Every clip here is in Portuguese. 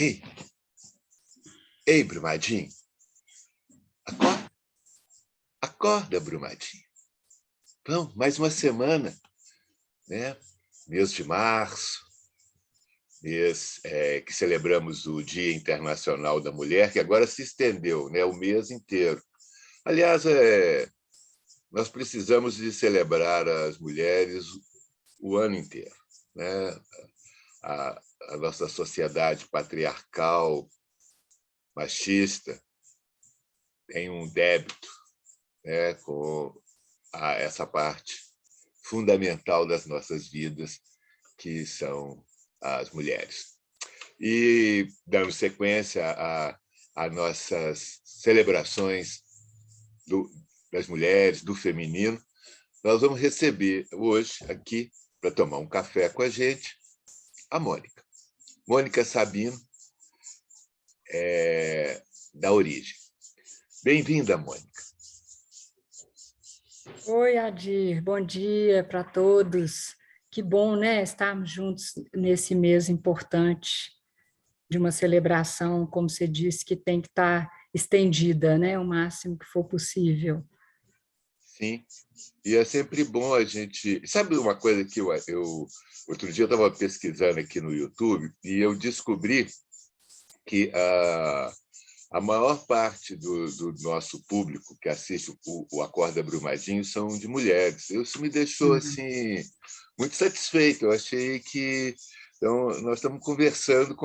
Ei, ei, Brumadinho, acorda, acorda, Brumadinho. Então, mais uma semana, né? Mês de março, mês que celebramos o Dia Internacional da Mulher, que agora se estendeu, né? O mês inteiro. Aliás, nós precisamos de celebrar as mulheres o ano inteiro, né? A nossa sociedade patriarcal, machista, tem um débito, né, com essa parte fundamental das nossas vidas, que são as mulheres. E, dando sequência a nossas celebrações das mulheres, do feminino, nós vamos receber hoje aqui, para tomar um café com a gente, a Mônica. Mônica Sabino, da Origem. Bem-vinda, Mônica. Oi, Adir, bom dia para todos. Que bom, né, estarmos juntos nesse mês importante de uma celebração, como você disse, que tem que estar estendida, né, o máximo que for possível. Sim, e é sempre bom a gente... Sabe uma coisa que outro dia eu estava pesquisando aqui no YouTube e eu descobri que a maior parte do nosso público que assiste o Acorda Brumadinho são de mulheres. Isso me deixou assim, muito satisfeito. Eu achei que nós estamos conversando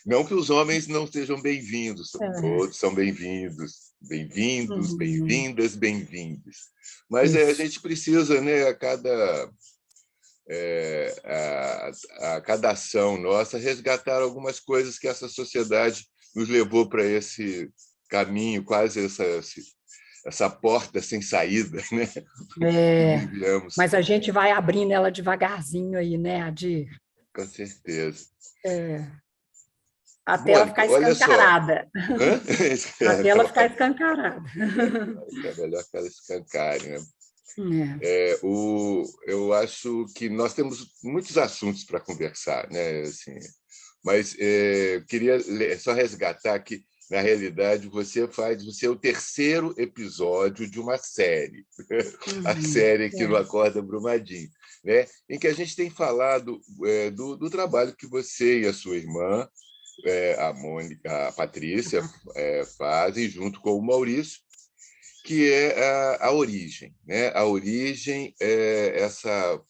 não que os homens não sejam bem-vindos, todos são bem-vindos, bem-vindos, bem-vindas, bem-vindos. Mas a gente precisa, né, a cada ação nossa, resgatar algumas coisas que essa sociedade nos levou para esse caminho, quase essa porta sem saída, né? Mas a gente vai abrindo ela devagarzinho aí, né, Adir? Com certeza. Até Mônica, ela ficar escancarada. Até ela ficar escancarada. É melhor que ela escancare, né? Eu acho que nós temos muitos assuntos para conversar, né? Assim, mas eu queria só resgatar que, na realidade, você é o terceiro episódio de uma série, a série aqui no Acorda Brumadinho, né? Em que a gente tem falado do trabalho que você e a sua irmã, a Mônica, a Patrícia, fazem junto com o Maurício, que é a Origem, né? A Origem é essa,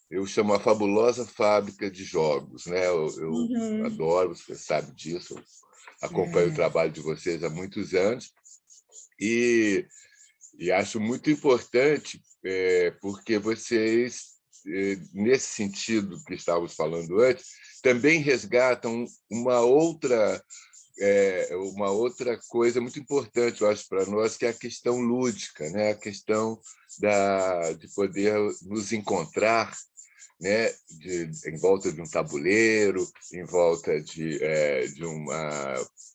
eu chamo a fabulosa fábrica de jogos, né? Eu adoro, você sabe disso, eu acompanho o trabalho de vocês há muitos anos e acho muito importante porque vocês, nesse sentido que estávamos falando antes, também resgatam uma outra coisa muito importante, eu acho, para nós, que é a questão lúdica, né? A questão de poder nos encontrar, né? Em volta de um tabuleiro, em volta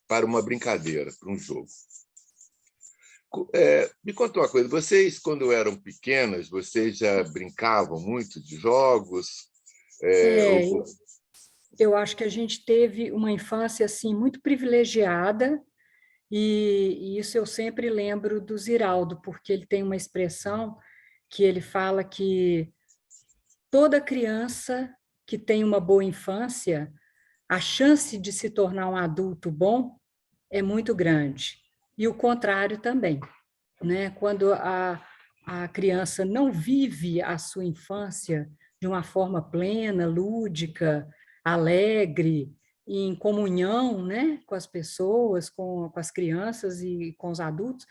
para uma brincadeira, para um jogo. Me conta uma coisa, vocês, quando eram pequenas, vocês já brincavam muito de jogos? Eu acho que a gente teve uma infância assim muito privilegiada e isso eu sempre lembro do Ziraldo, porque ele tem uma expressão que ele fala que toda criança que tem uma boa infância, a chance de se tornar um adulto bom é muito grande. E o contrário também, né? Quando a criança não vive a sua infância de uma forma plena, lúdica, alegre, em comunhão, né, com as pessoas, com as crianças e com os adultos,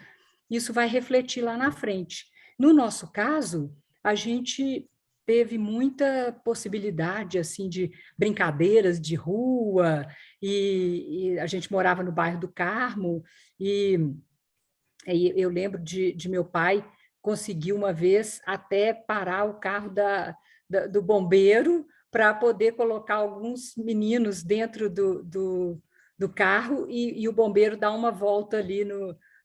isso vai refletir lá na frente. No nosso caso, a gente teve muita possibilidade assim de brincadeiras de rua e a gente morava no bairro do Carmo e eu lembro de meu pai conseguir uma vez até parar o carro do bombeiro para poder colocar alguns meninos dentro do carro e o bombeiro dar uma volta ali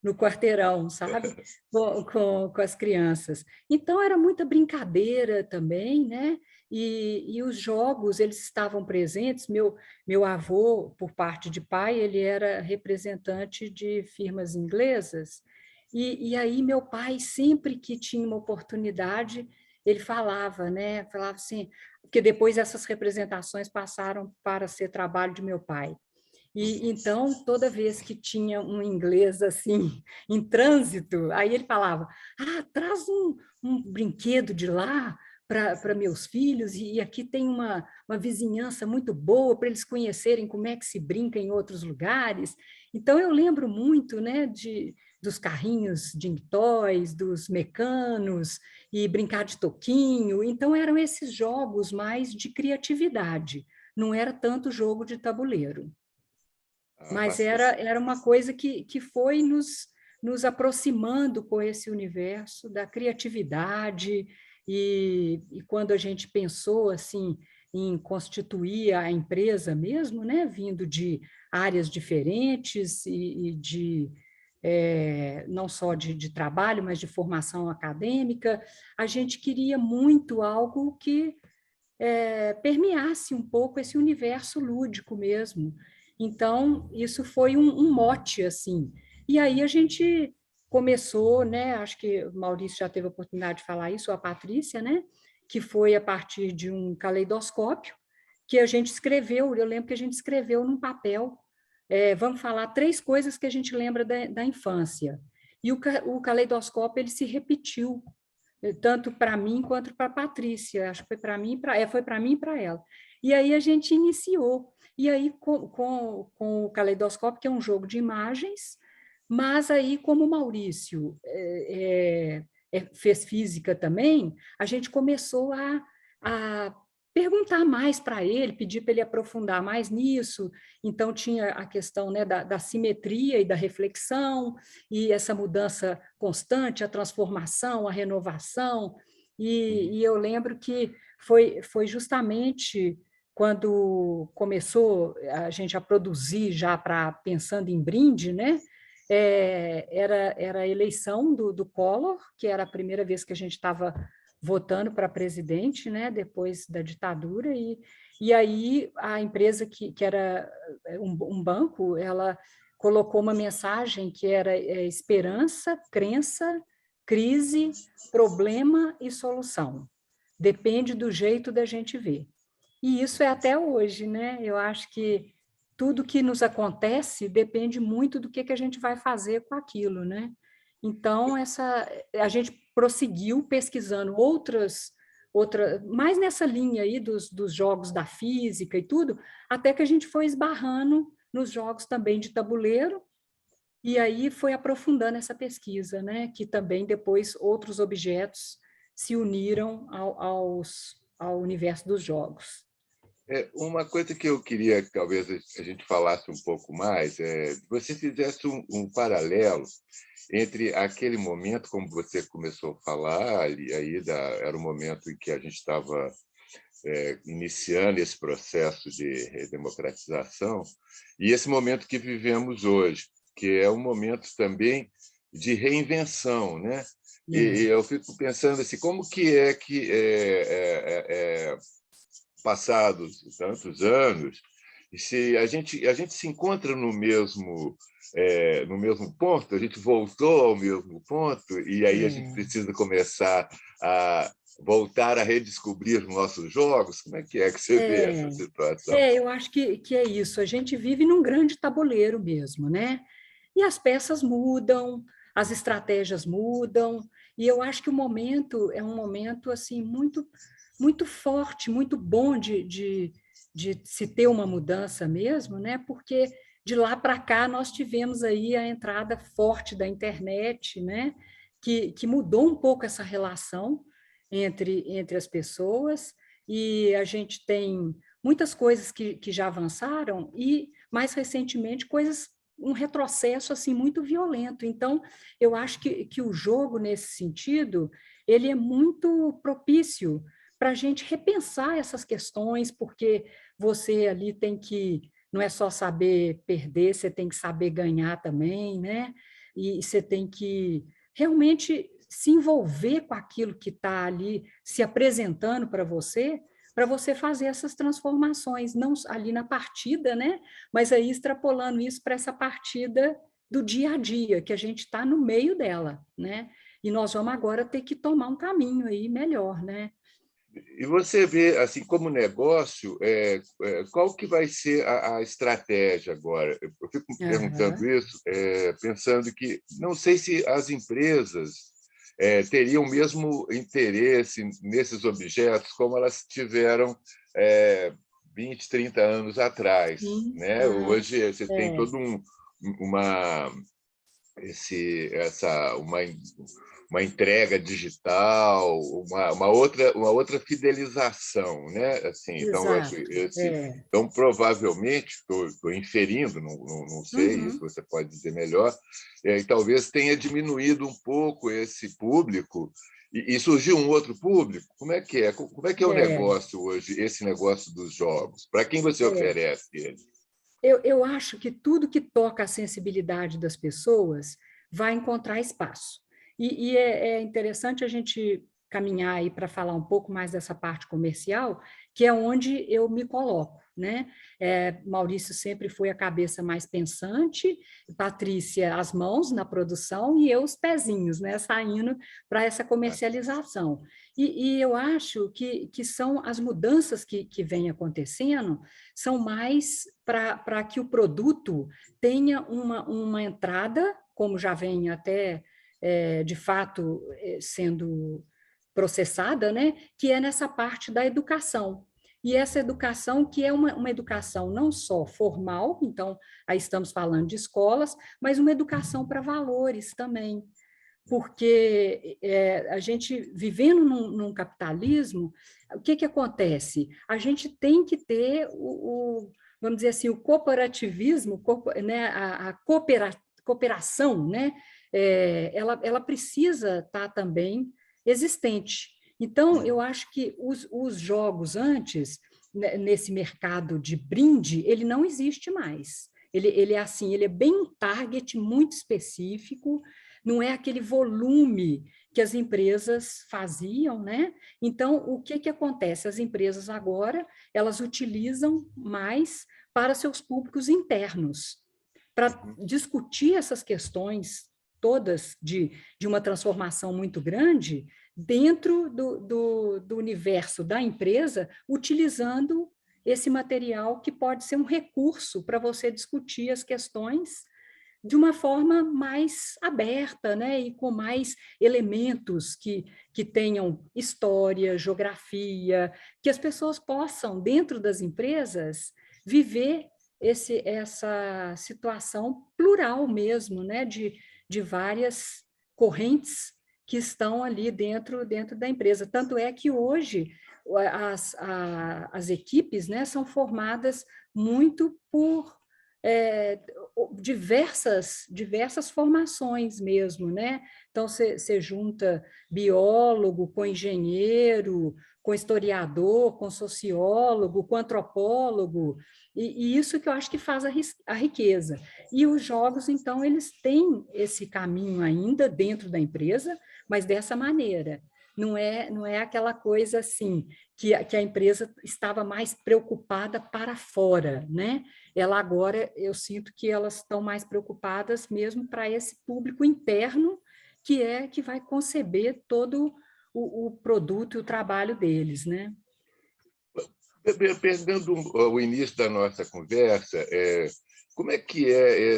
no quarteirão, sabe? Com as crianças. Então, era muita brincadeira também, né? E os jogos, eles estavam presentes. Meu avô, por parte de pai, ele era representante de firmas inglesas, e aí meu pai, sempre que tinha uma oportunidade, ele falava, né? Falava assim, porque depois essas representações passaram para ser trabalho de meu pai. E então, toda vez que tinha um inglês assim, em trânsito, aí ele falava: Ah, traz um brinquedo de lá para meus filhos, e aqui tem uma vizinhança muito boa para eles conhecerem como é que se brinca em outros lugares. Então, eu lembro muito, né, dos carrinhos de toys, dos mecanos, e brincar de toquinho. Então, eram esses jogos mais de criatividade, não era tanto jogo de tabuleiro. Mas Bastante. era uma coisa que foi nos aproximando com esse universo da criatividade, e quando a gente pensou assim em constituir a empresa mesmo, né, vindo de áreas diferentes e de não só de trabalho, mas de formação acadêmica, a gente queria muito algo que permeasse um pouco esse universo lúdico mesmo. Então, isso foi um mote, assim. E aí a gente começou, né? Acho que o Maurício já teve a oportunidade de falar isso, a Patrícia, né? Que foi a partir de um caleidoscópio que a gente escreveu. Eu lembro que a gente escreveu num papel. Vamos falar 3 coisas que a gente lembra da infância. E o caleidoscópio ele se repetiu tanto para mim quanto para a Patrícia. Acho que foi para mim, foi para mim e para ela. E aí a gente iniciou. E aí com o caleidoscópio, que é um jogo de imagens, mas aí como o Maurício fez física também, a gente começou a perguntar mais para ele, pedir para ele aprofundar mais nisso. Então tinha a questão, né, da simetria e da reflexão, e essa mudança constante, a transformação, a renovação. E eu lembro que foi justamente quando começou a gente a produzir já para pensando em brinde, né? Era a eleição do Collor, que era a primeira vez que a gente estava votando para presidente, né? Depois da ditadura, e aí a empresa que era um banco, ela colocou uma mensagem que era esperança, crença, crise, problema e solução. Depende do jeito da gente ver. E isso é até hoje, né? Eu acho que tudo que nos acontece depende muito do que a gente vai fazer com aquilo, né? Então, a gente prosseguiu pesquisando mais nessa linha aí dos jogos da física e tudo, até que a gente foi esbarrando nos jogos também de tabuleiro, e aí foi aprofundando essa pesquisa, né? Que também depois outros objetos se uniram ao universo dos jogos. Uma coisa que eu queria que talvez a gente falasse um pouco mais é você fizesse um paralelo entre aquele momento, como você começou a falar, era o momento em que a gente estava iniciando esse processo de redemocratização, e esse momento que vivemos hoje, que é um momento também de reinvenção, né? E eu fico pensando assim, como que passados tantos anos, e se a gente se encontra no mesmo ponto, a gente voltou ao mesmo ponto, e aí a gente precisa começar a voltar a redescobrir nossos jogos. Como é que você vê essa situação? Eu acho que é isso. A gente vive num grande tabuleiro mesmo, né? E as peças mudam, as estratégias mudam, e eu acho que o momento é um momento assim muito forte, muito bom de se ter uma mudança mesmo, né? Porque de lá para cá nós tivemos aí a entrada forte da internet, né? Que mudou um pouco essa relação entre as pessoas, e a gente tem muitas coisas que já avançaram, e mais recentemente coisas, um retrocesso assim muito violento. Então, eu acho que o jogo, nesse sentido, ele é muito propício para a gente repensar essas questões, porque você ali tem que, não é só saber perder, você tem que saber ganhar também, né? e você tem que realmente se envolver com aquilo que está ali se apresentando para você fazer essas transformações, não ali na partida, né? Mas aí extrapolando isso para essa partida do dia a dia, que a gente está no meio dela, né? E nós vamos agora ter que tomar um caminho aí melhor, né? E você vê, assim, como negócio, qual que vai ser a estratégia agora? Eu fico perguntando Aham. isso, pensando que não sei se as empresas teriam o mesmo interesse nesses objetos como elas tiveram 20, 30 anos atrás, Sim. né? Ah, Hoje você tem é. todo uma esse, essa uma entrega digital, uma outra fidelização, né? Assim, então eu acho Exato. esse, É. então provavelmente estou inferindo, não sei, isso Uhum. você pode dizer melhor, e talvez tenha diminuído um pouco esse público e surgiu um outro público. Como é que é? Como é que é o É. negócio hoje, esse negócio dos jogos? Para quem você É. oferece ele? Eu acho que tudo que toca a sensibilidade das pessoas vai encontrar espaço. E é interessante a gente caminhar aí para falar um pouco mais dessa parte comercial, que é onde eu me coloco, né? Maurício sempre foi a cabeça mais pensante, Patrícia as mãos na produção e eu os pezinhos, né? Saindo para essa comercialização. E eu acho que são as mudanças que vêm acontecendo são mais para que o produto tenha uma entrada, como já vem até, de fato, sendo processada, né? Que é nessa parte da educação. E essa educação, que é uma educação não só formal, então, aí estamos falando de escolas, mas uma educação para valores também, porque a gente, vivendo num capitalismo, o que acontece? A gente tem que ter vamos dizer assim, o cooperativismo, né, a cooperação, né, ela precisa estar também existente. Então, eu acho que os jogos antes, né, nesse mercado de brinde, ele não existe mais. Ele é assim, ele é bem um target muito específico, não é aquele volume que as empresas faziam, né? Então, o que acontece? As empresas agora, elas utilizam mais para seus públicos internos, para discutir essas questões todas de uma transformação muito grande dentro do universo da empresa, utilizando esse material que pode ser um recurso para você discutir as questões de uma forma mais aberta, né, e com mais elementos que tenham história, geografia, que as pessoas possam, dentro das empresas, viver essa situação plural mesmo, né, de várias correntes que estão ali dentro da empresa. Tanto é que hoje as equipes, né, são formadas muito por é, diversas formações mesmo, né? Então, você junta biólogo com engenheiro, com historiador, com sociólogo, com antropólogo, e isso que eu acho que faz a riqueza. E os jogos, então, eles têm esse caminho ainda dentro da empresa, mas dessa maneira. Não é aquela coisa assim, que a empresa estava mais preocupada para fora, né? Ela agora, eu sinto que elas estão mais preocupadas mesmo para esse público interno, que vai conceber todo o produto e o trabalho deles, né? Pegando o início da nossa conversa, como é que é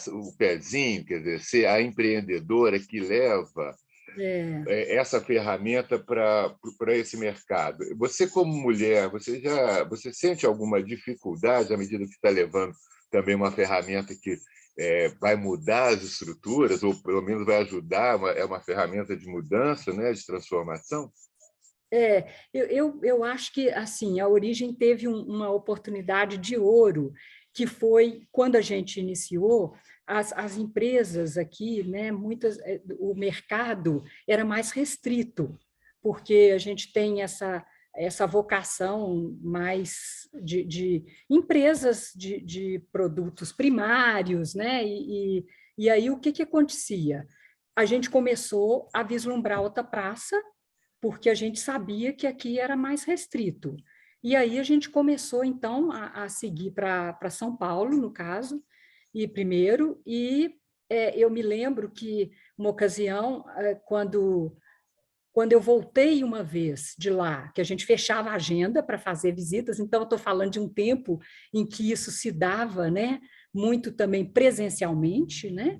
o pezinho, quer dizer, ser a empreendedora que leva É, essa ferramenta para esse mercado? Você, como mulher, você sente alguma dificuldade à medida que está levando também uma ferramenta que vai mudar as estruturas, ou pelo menos vai ajudar, é uma ferramenta de mudança, né, de transformação? eu acho que assim a Origem teve uma oportunidade de ouro, que foi quando a gente iniciou, as empresas aqui, né, o mercado era mais restrito, porque a gente tem essa vocação mais de empresas de produtos primários, né? E aí o que acontecia? A gente começou a vislumbrar outra praça, porque a gente sabia que aqui era mais restrito. E aí a gente começou, então, a seguir para São Paulo, no caso, e primeiro, e eu me lembro que uma ocasião, quando eu voltei uma vez de lá, que a gente fechava a agenda para fazer visitas, então eu estou falando de um tempo em que isso se dava, né, muito também presencialmente, né,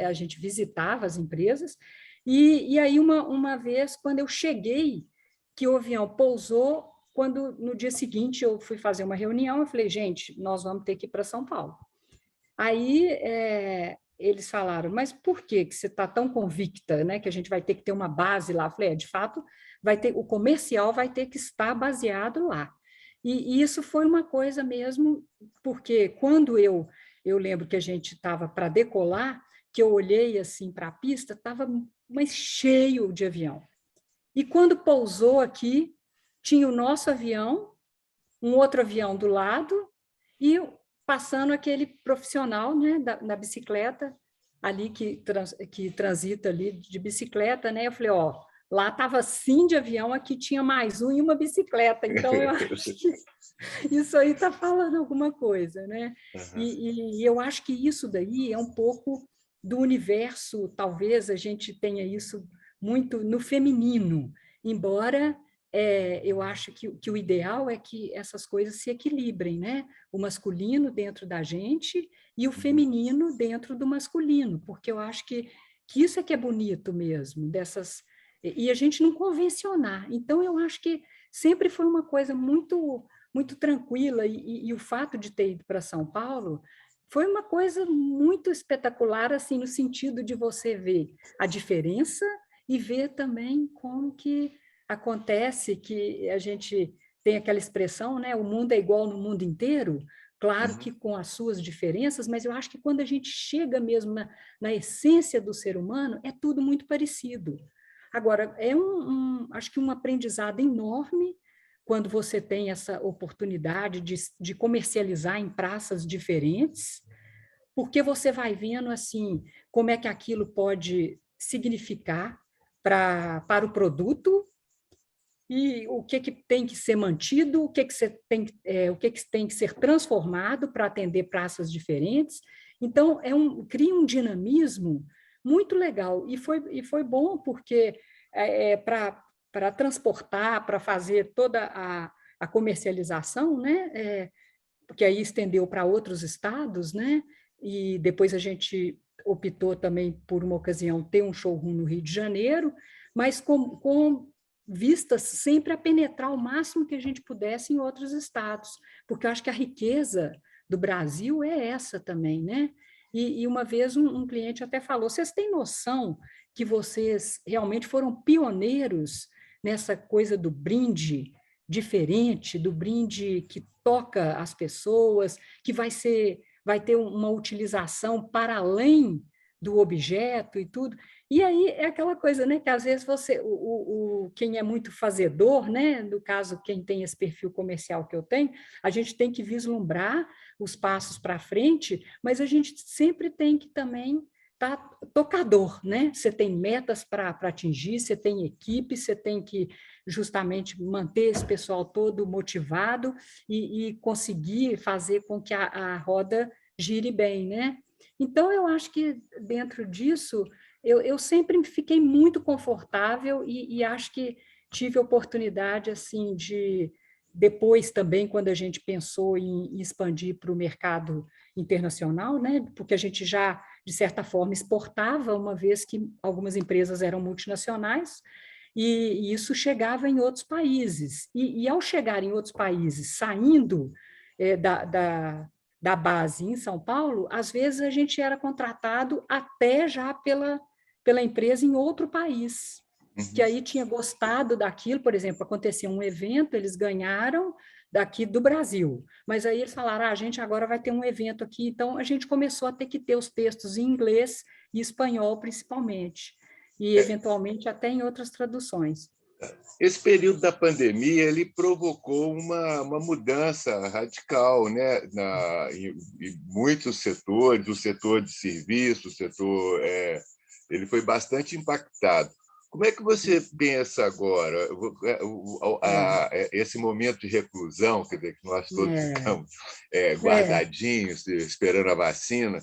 a gente visitava as empresas, e aí uma vez, quando eu cheguei, que o avião pousou, quando no dia seguinte eu fui fazer uma reunião, eu falei, gente, nós vamos ter que ir para São Paulo. Aí eles falaram, mas por que você está tão convicta, né, que a gente vai ter que ter uma base lá? Eu falei, de fato, vai ter, o comercial vai ter que estar baseado lá. E isso foi uma coisa mesmo, porque quando eu lembro que a gente estava para decolar, que eu olhei assim para a pista, estava mais cheio de avião. E quando pousou aqui, tinha o nosso avião, um outro avião do lado, e passando aquele profissional, né, da bicicleta, ali que transita ali de bicicleta, né? Eu falei, ó, lá estava assim de avião, aqui tinha mais um e uma bicicleta, então eu acho que isso aí está falando alguma coisa, né? Uhum. E eu acho que isso daí é um pouco do universo, talvez a gente tenha isso muito no feminino, embora eu acho que o ideal é que essas coisas se equilibrem, né? O masculino dentro da gente e o feminino dentro do masculino, porque eu acho que isso é que é bonito mesmo, dessas. E a gente não convencionar. Então, eu acho que sempre foi uma coisa muito tranquila, e o fato de ter ido para São Paulo foi uma coisa muito espetacular, assim, no sentido de você ver a diferença e ver também como que acontece que a gente tem aquela expressão, né? O mundo é igual no mundo inteiro, claro que Uhum. com as suas diferenças, mas eu acho que quando a gente chega mesmo na essência do ser humano, é tudo muito parecido. Agora, acho que um aprendizado enorme quando você tem essa oportunidade de comercializar em praças diferentes, porque você vai vendo assim como é que aquilo pode significar para o produto e o que tem que ser mantido, o que tem que ser transformado para atender praças diferentes. Então, cria um dinamismo muito legal. E foi bom porque para transportar, para fazer toda a comercialização, né? Porque aí estendeu para outros estados, né? E depois a gente optou também, por uma ocasião, ter um showroom no Rio de Janeiro, mas com vistas sempre a penetrar o máximo que a gente pudesse em outros estados, porque eu acho que a riqueza do Brasil é essa também, né? E uma vez um cliente até falou: vocês têm noção que vocês realmente foram pioneiros nessa coisa do brinde diferente, do brinde que toca as pessoas, que vai ter uma utilização para além do objeto e tudo. E aí é aquela coisa, né, que às vezes quem é muito fazedor, né, no caso, quem tem esse perfil comercial que eu tenho, a gente tem que vislumbrar os passos para frente, mas a gente sempre tem que também estar tocador, né? Você tem metas para atingir, você tem equipe, você tem que justamente manter esse pessoal todo motivado e conseguir fazer com que a roda gire bem, né? Então, eu acho que dentro disso, eu sempre fiquei muito confortável e acho que tive oportunidade, assim, depois também, quando a gente pensou em expandir para o mercado internacional, né? Porque a gente já, de certa forma, exportava, uma vez que algumas empresas eram multinacionais, e isso chegava em outros países. E ao chegar em outros países, saindo da base em São Paulo, às vezes a gente era contratado até já pela empresa em outro país, que Uhum. aí tinha gostado daquilo. Por exemplo, acontecia um evento, eles ganharam daqui do Brasil, mas aí eles falaram: a gente agora vai ter um evento aqui, então a gente começou a ter que ter os textos em inglês e espanhol, principalmente, e É, eventualmente até em outras traduções. Esse período da pandemia ele provocou uma mudança radical, né, em muitos setores, o setor de serviços, ele foi bastante impactado. Como é que você pensa agora esse momento de reclusão, quer dizer, que nós todos É, estamos é, guardadinhos, esperando a vacina?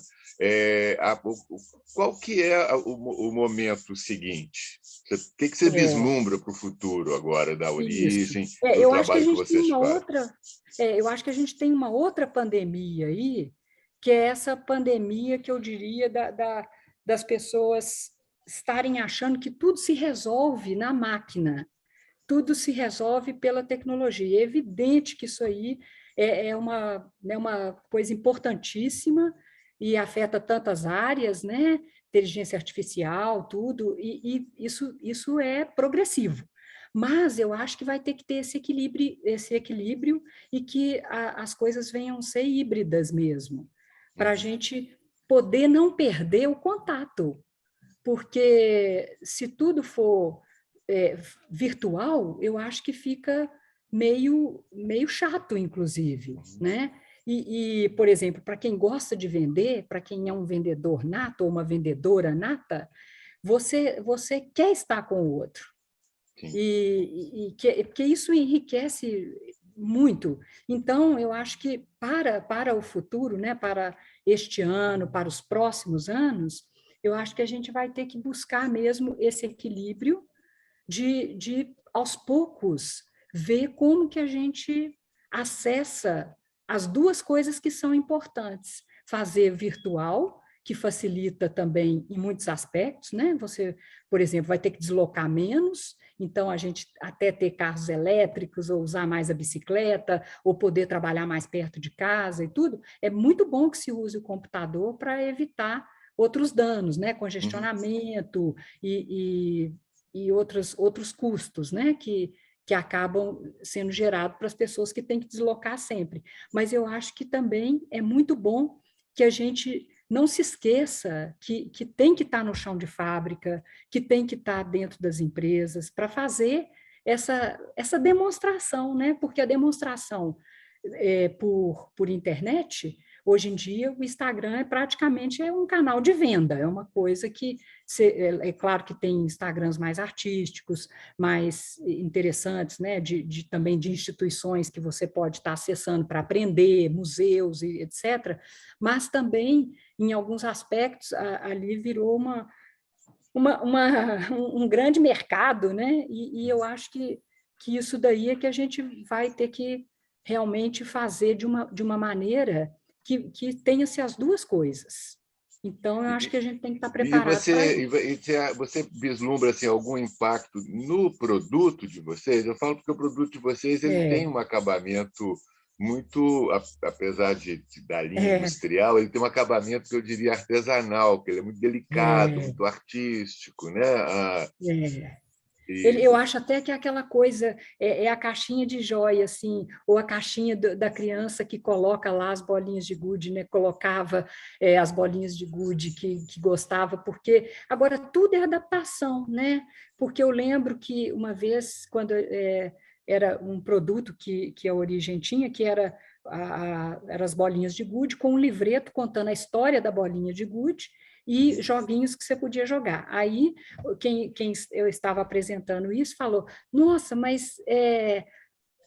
Qual que é o momento seguinte? O que você é. vislumbra para o futuro agora da Isso. origem, do Eu acho que a trabalho que gente tem vocês uma fazem? outra, eu acho que a gente tem uma outra pandemia aí, que é essa pandemia que eu diria das pessoas estarem achando que tudo se resolve na máquina, tudo se resolve pela tecnologia. É evidente que isso aí é uma coisa importantíssima e afeta tantas áreas, né? Inteligência artificial, tudo, e isso é progressivo. Mas eu acho que vai ter que ter esse equilíbrio e que as coisas venham a ser híbridas mesmo, para a Uhum. gente poder não perder o contato, porque se tudo for é, virtual, eu acho que fica meio chato, inclusive, Uhum. né? Por exemplo, para quem gosta de vender, para quem é um vendedor nato ou uma vendedora nata, você quer estar com o outro. Sim. Porque isso enriquece muito. Então, eu acho que para o futuro, né, para este ano, para os próximos anos, eu acho que a gente vai ter que buscar mesmo esse equilíbrio de aos poucos, ver como que a gente acessa as duas coisas que são importantes. Fazer virtual, que facilita também em muitos aspectos, né? Você, por exemplo, vai ter que deslocar menos, então a gente até ter carros elétricos ou usar mais a bicicleta ou poder trabalhar mais perto de casa e tudo, é muito bom que se use o computador para evitar outros danos, né? Uhum. Congestionamento e outros custos, né? Que acabam sendo gerados para as pessoas que têm que deslocar sempre. Mas eu acho que também é muito bom que a gente não se esqueça que tem que estar no chão de fábrica, que tem que estar dentro das empresas para fazer essa demonstração, né? Porque a demonstração por internet, hoje em dia o Instagram praticamente um canal de venda, é uma coisa que é claro que tem Instagrams mais artísticos, mais interessantes, né, também de instituições que você pode estar acessando para aprender, museus e etc., mas também, em alguns aspectos, ali virou um grande mercado, né? E eu acho que isso daí é que a gente vai ter que realmente fazer de uma maneira que tenha-se as duas coisas. Então, eu acho E, que a gente tem que estar e preparado para você, isso. você vislumbra assim, algum impacto no produto de vocês? Eu falo porque o produto de vocês ele tem É, um acabamento muito, apesar da linha é, industrial, ele tem um acabamento que eu diria artesanal, que ele é muito delicado, é, muito artístico, né? é. E, Eu acho até que é aquela coisa, é a caixinha de joia, assim, ou a caixinha da criança que coloca lá as bolinhas de gude, né? Colocava as bolinhas de gude que gostava, porque agora tudo é adaptação, né? Porque eu lembro que uma vez, quando era um produto que a Origem tinha, que eram as bolinhas de gude, com um livreto contando a história da bolinha de gude, e joguinhos que você podia jogar. Aí quem eu estava apresentando isso falou: Nossa, mas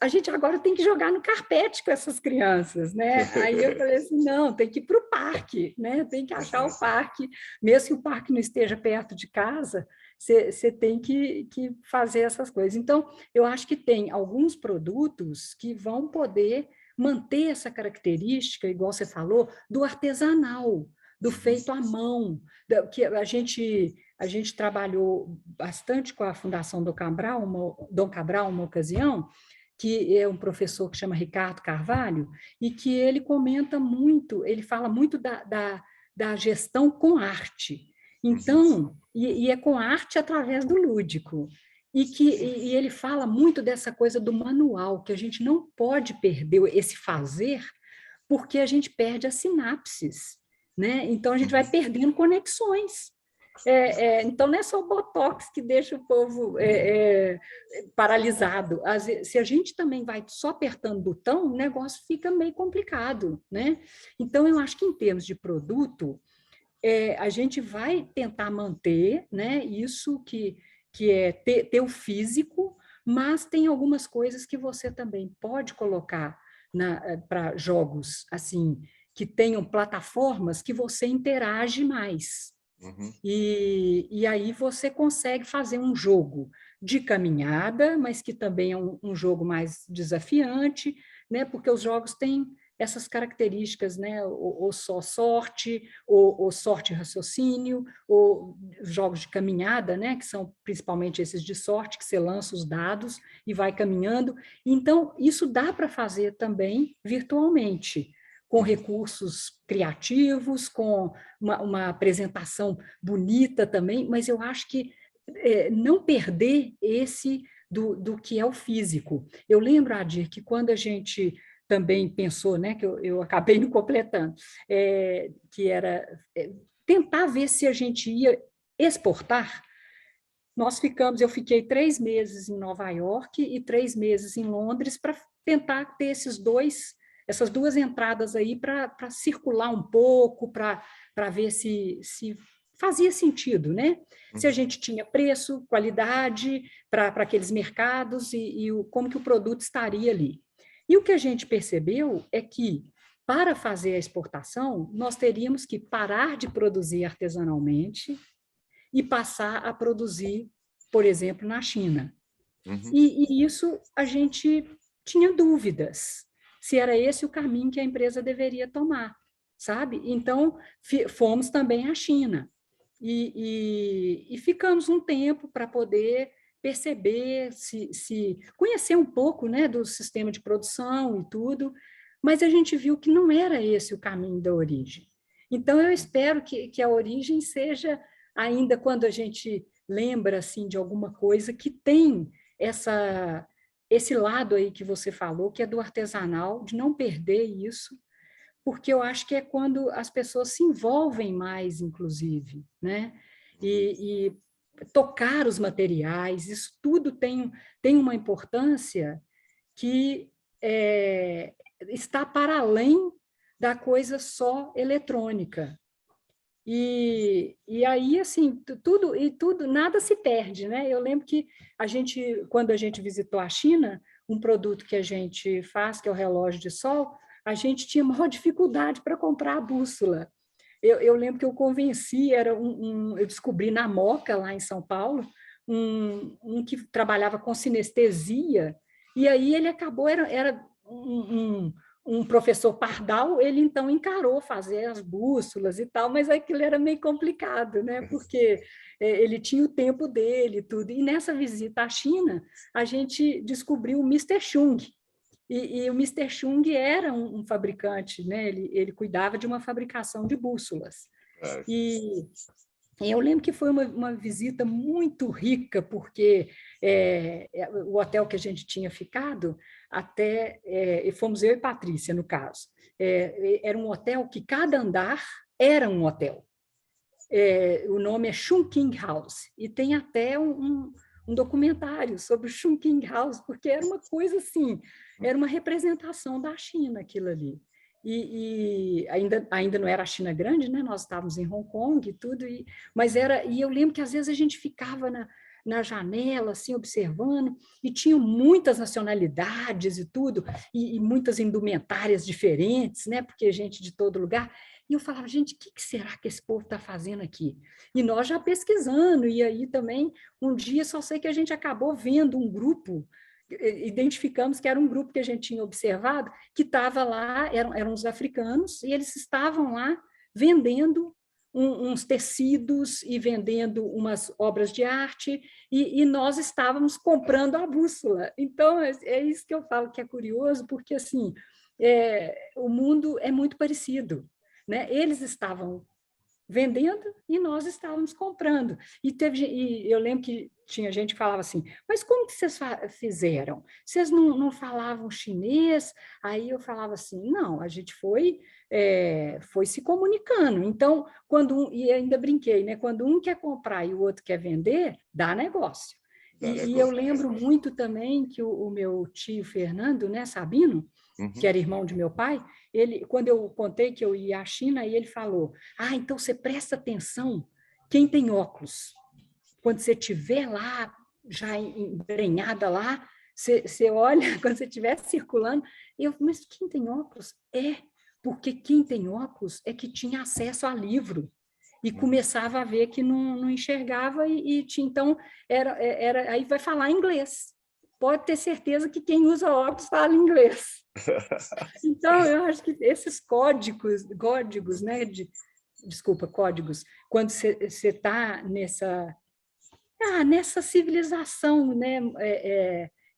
a gente agora tem que jogar no carpete com essas crianças, né? Aí eu falei assim: não, tem que ir para o parque, né? Tem que achar o parque, mesmo que o parque não esteja perto de casa, você tem que fazer essas coisas. Então, eu acho que tem alguns produtos que vão poder manter essa característica, igual você falou, do artesanal, do feito à mão, que a gente trabalhou bastante com a Fundação Dom Cabral, uma ocasião, que é um professor que chama Ricardo Carvalho, e que ele comenta muito, ele fala muito da gestão com arte. Então, e é com arte através do lúdico. E ele fala muito dessa coisa do manual, que a gente não pode perder esse fazer, porque a gente perde as sinapses, né? Então a gente vai perdendo conexões. Então, não é só o Botox que deixa o povo paralisado. Se a gente também vai só apertando o botão, o negócio fica meio complicado, né? Então, eu acho que em termos de produto, a gente vai tentar manter, né, isso que é ter o físico, mas tem algumas coisas que você também pode colocar para jogos assim que tenham plataformas que você interage mais. Uhum. E aí você consegue fazer um jogo de caminhada, mas que também é um jogo mais desafiante, né? Porque os jogos têm essas características, né? Ou só sorte, ou sorte e raciocínio, ou jogos de caminhada, né? Que são principalmente esses de sorte, que você lança os dados e vai caminhando. Então, isso dá para fazer também virtualmente, com Uhum. recursos criativos, com uma apresentação bonita também, mas eu acho que não perder esse do que é o físico. Eu lembro, Adir, que quando a gente também pensou, né, que eu acabei não completando, que era tentar ver se a gente ia exportar. Eu fiquei 3 meses em Nova York e 3 meses em Londres para tentar ter essas duas entradas aí para circular um pouco, para ver se fazia sentido, né? Se a Uhum. gente tinha preço, qualidade para aqueles mercados como que o produto estaria ali. E o que a gente percebeu é que, para fazer a exportação, nós teríamos que parar de produzir artesanalmente e passar a produzir, por exemplo, na China. Uhum. E isso a gente tinha dúvidas se era esse o caminho que a empresa deveria tomar, sabe? Então, fomos também à China e ficamos um tempo para poder perceber, se conhecer um pouco, né, do sistema de produção e tudo, mas a gente viu que não era esse o caminho da origem. Então, eu espero que a origem seja, ainda quando a gente lembra assim, de alguma coisa que tem esse lado aí que você falou, que é do artesanal, de não perder isso, porque eu acho que é quando as pessoas se envolvem mais, inclusive, né? Uhum. E tocar os materiais, isso tudo tem uma importância que está para além da coisa só eletrônica. E aí, assim, tudo, nada se perde, né? Eu lembro que quando a gente visitou a China, um produto que a gente faz, que é o relógio de sol, a gente tinha maior dificuldade para comprar a bússola. Eu lembro que eu convenci, eu descobri na Moca, lá em São Paulo, um que trabalhava com sinestesia, e aí ele acabou, era um professor pardal, ele então encarou fazer as bússolas e tal, mas aquilo era meio complicado, né? Porque ele tinha o tempo dele e tudo. E nessa visita à China, a gente descobriu o Mister Chung, e o Mister Chung era um fabricante, né? Ele cuidava de uma fabricação de bússolas. Ah, E eu lembro que foi uma visita muito rica, porque o hotel que a gente tinha ficado, e fomos eu e Patrícia, no caso, era um hotel que cada andar era um hotel. O nome é Chungking House, e tem até um documentário sobre o Chungking House, porque era uma coisa assim, era uma representação da China aquilo ali. E ainda não era a China grande, né? Nós estávamos em Hong Kong e tudo, e eu lembro que às vezes a gente ficava na janela, assim, observando, e tinham muitas nacionalidades e tudo, e muitas indumentárias diferentes, né? Porque gente de todo lugar. E eu falava, gente, o que será que esse povo está fazendo aqui? E nós já pesquisando, e aí também, um dia só sei que a gente acabou vendo um grupo, identificamos que era um grupo que a gente tinha observado, que estava lá, eram os africanos, e eles estavam lá vendendo uns tecidos e vendendo umas obras de arte, e nós estávamos comprando a bússola. Então, é isso que eu falo que é curioso, porque assim, o mundo é muito parecido, né? Eles estavam vendendo e nós estávamos comprando. E eu lembro que tinha gente que falava assim, mas como que vocês fizeram? Vocês não falavam chinês? Aí eu falava assim, não, a gente foi se comunicando. Então, e ainda brinquei, né? Quando um quer comprar e o outro quer vender, dá negócio. da E eu negócio? lembro muito também que o meu tio Fernando, né, Sabino, que Uhum. era irmão de meu pai, quando eu contei que eu ia à China, ele falou: Ah, então você presta atenção, quem tem óculos, quando você estiver lá, já embrenhada lá, você olha, quando você estiver circulando, mas quem tem óculos? Porque quem tem óculos é que tinha acesso a livro e começava a ver que não enxergava e tinha, então aí vai falar inglês. Pode ter certeza que quem usa óculos fala inglês. Então, eu acho que esses códigos, né, desculpa, códigos, quando você está nessa civilização, né,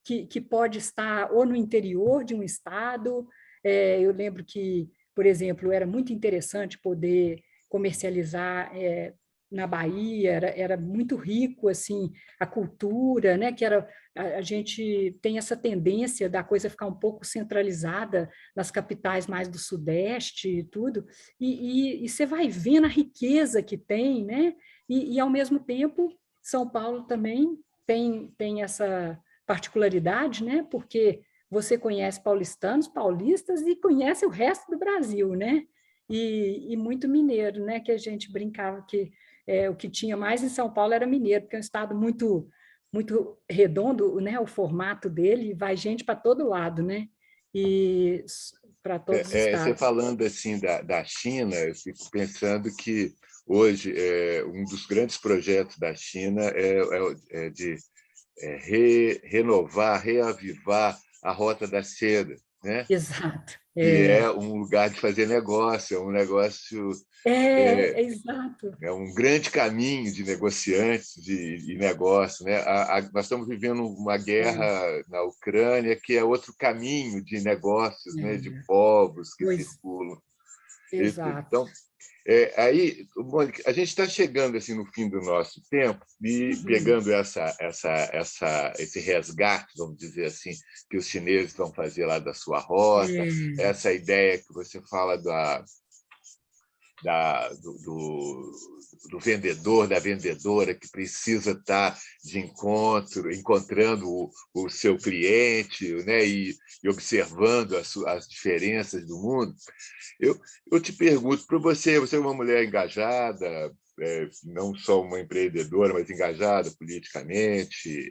que pode estar ou no interior de um estado. Eu lembro que, por exemplo, era muito interessante poder comercializar na Bahia, era muito rico assim a cultura, né? Que era a gente tem essa tendência da coisa ficar um pouco centralizada nas capitais mais do Sudeste e tudo, e você vai vendo a riqueza que tem, né? E ao mesmo tempo são Paulo também tem essa particularidade, né? Porque você conhece paulistanos, paulistas e conhece o resto do Brasil, né? E muito mineiro, né? Que a gente brincava que o que tinha mais em São Paulo era mineiro, porque é um estado muito redondo, né? O formato dele, vai gente para todo lado, né? E para todos os Você estados. falando assim da China, eu fico pensando que hoje um dos grandes projetos da China é de renovar, reavivar a Rota da Seda, né? Exato. Que é um lugar de fazer negócio, é um negócio, Exato. é um grande caminho de negociantes e negócio, né? Nós estamos vivendo uma guerra É, na Ucrânia que é outro caminho de negócios, né? De é. povos que Pois, circulam e tudo. exato. Então, aí, Mônica, a gente está chegando assim no fim do nosso tempo e Uhum. pegando esse resgate, vamos dizer assim, que os chineses vão fazer lá da sua rota, É, essa ideia que você fala do vendedor, da vendedora que precisa estar encontrando o seu cliente, né, e observando as diferenças do mundo. Eu, eu te pergunto, para você é uma mulher engajada, não só uma empreendedora, mas engajada politicamente,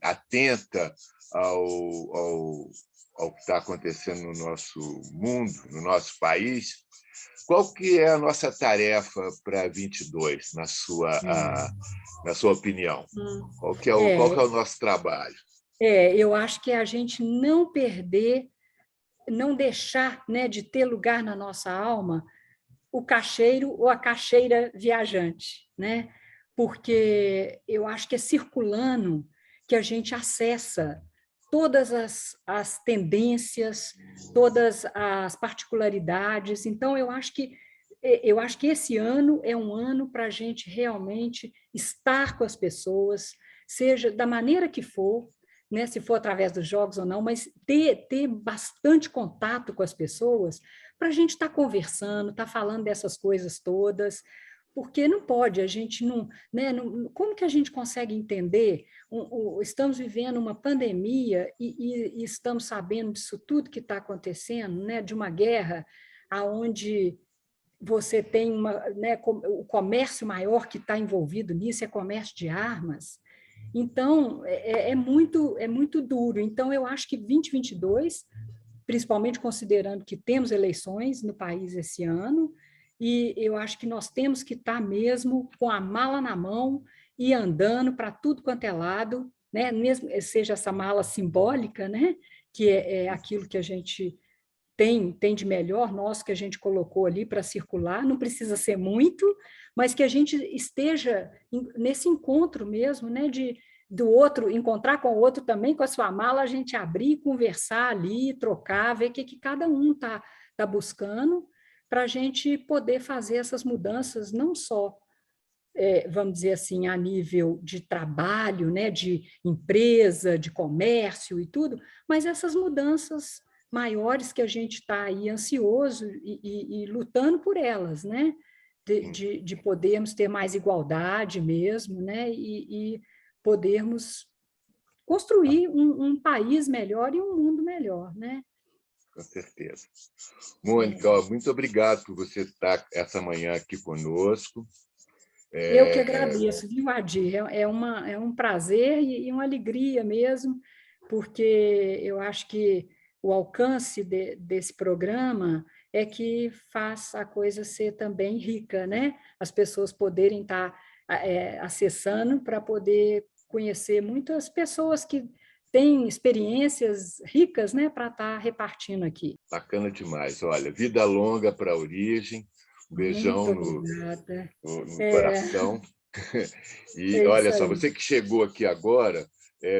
atenta ao, ao que está acontecendo no nosso mundo, no nosso país. Qual que é a nossa tarefa para 22, na sua opinião? hum, Qual que é é, o nosso trabalho? eu acho que é a gente não perder, não deixar, né, de ter lugar na nossa alma o caixeiro ou a caixeira viajante, né? Porque eu acho que é circulando que a gente acessa todas as tendências, todas as particularidades. Então, eu acho que esse ano é um ano para a gente realmente estar com as pessoas, seja da maneira que for, né, se for através dos jogos ou não, mas ter bastante contato com as pessoas para a gente estar conversando, estar falando dessas coisas todas, porque não pode, a gente não, né, como que a gente consegue entender? Estamos vivendo uma pandemia e estamos sabendo disso tudo que está acontecendo, né, de uma guerra aonde você tem né, o comércio maior que está envolvido nisso é comércio de armas. Então, é muito duro. Então, eu acho que 2022, principalmente considerando que temos eleições no país esse ano, e eu acho que nós temos que estar mesmo com a mala na mão e andando para tudo quanto é lado, né? Mesmo seja essa mala simbólica, né? Que é aquilo que a gente tem de melhor nosso que a gente colocou ali para circular, não precisa ser muito, mas que a gente esteja nesse encontro mesmo, né, do outro, encontrar com o outro também, com a sua mala, a gente abrir, conversar ali, trocar, ver o que cada um está buscando, para a gente poder fazer essas mudanças, não só, vamos dizer assim, a nível de trabalho, né, de empresa, de comércio e tudo, mas essas mudanças maiores que a gente está aí ansioso e lutando por elas, né? De podermos ter mais igualdade mesmo, né? E podermos construir um país melhor e um mundo melhor, né? Com certeza. Mônica, ó, muito obrigado por você estar essa manhã aqui conosco. Eu que agradeço, viu, Adir? É um prazer e uma alegria mesmo, porque eu acho que o alcance desse programa é que faz a coisa ser também rica, né? As pessoas poderem estar acessando para poder conhecer muitas pessoas que têm experiências ricas, né, para estar repartindo aqui. Bacana demais. Olha, vida longa para a Origem. Um Muito beijão obrigada. no É, coração. E é olha isso só, aí. você que chegou aqui agora,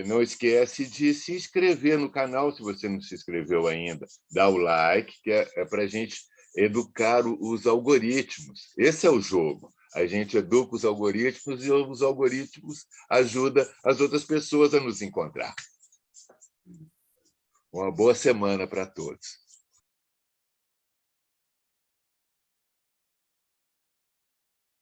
não esquece de se inscrever no canal, se você não se inscreveu ainda. Dá o like, que é para a gente educar os algoritmos. Esse é o jogo. A gente educa os algoritmos e os algoritmos ajudam as outras pessoas a nos encontrar. Uma boa semana para todos.